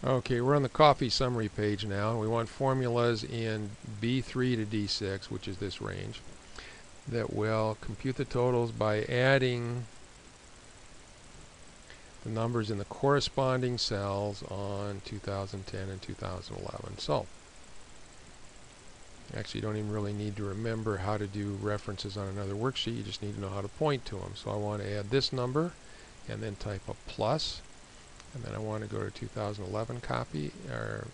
Okay, we're on the coffee summary page now. We want formulas in B3 to D6, which is this range, that will compute the totals by adding the numbers in the corresponding cells on 2010 and 2011. So, actually you don't even really need to remember how to do references on another worksheet. You just need to know how to point to them. So I want to add this number and then type a plus. And then I want to go to 2011 copy or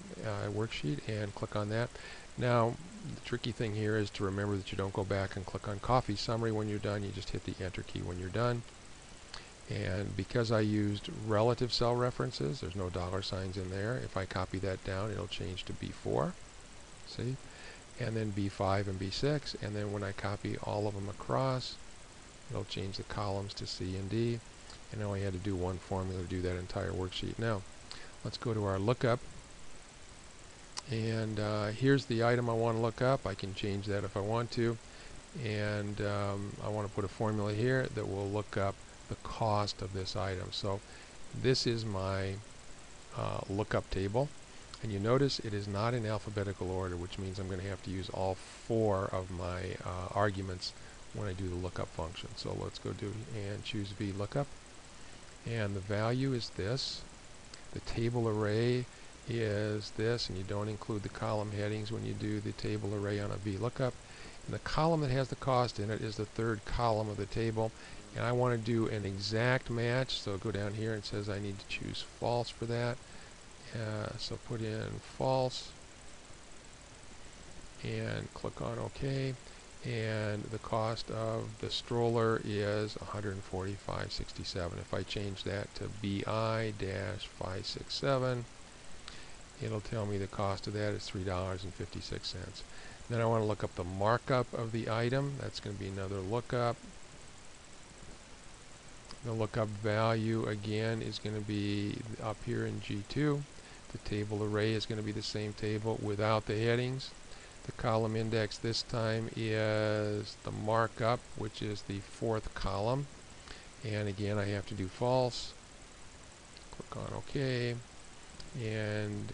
worksheet and click on that. Now, the tricky thing here is to remember that you don't go back and click on coffee summary when you're done. You just hit the enter key when you're done. And because I used relative cell references, there's no dollar signs in there. If I copy that down, it'll change to B4. See? And then B5 and B6. And then when I copy all of them across, it'll change the columns to C and D. And I only had to do one formula to do that entire worksheet. Now, let's go to our lookup. And here's the item I want to look up. I can change that if I want to. And I want to put a formula here that will look up the cost of this item. So this is my lookup table. And you notice it is not in alphabetical order, which means I'm going to have to use all 4 of my arguments when I do the lookup function. So let's go do and choose VLOOKUP. And the value is this. The table array is this, and you don't include the column headings when you do the table array on a VLOOKUP. And the column that has the cost in it is the 3rd column of the table. And I want to do an exact match, so go down here and it says I need to choose false for that. So put in false and click on OK. And the cost of the stroller is $145.67. If I change that to BI-567, it'll tell me the cost of that is $3.56. Then I want to look up the markup of the item. That's going to be another lookup. The lookup value again is going to be up here in G2. The table array is going to be the same table without the headings. The column index this time is the markup, which is the 4th column. And again, I have to do false. Click on OK. And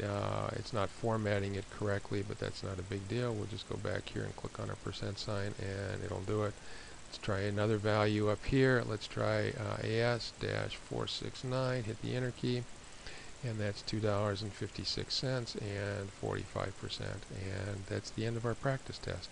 it's not formatting it correctly, but that's not a big deal. We'll just go back here and click on a % sign, and it'll do it. Let's try another value up here. Let's try AS-469. Hit the enter key. And that's $2.56 and 45%. And that's the end of our practice test.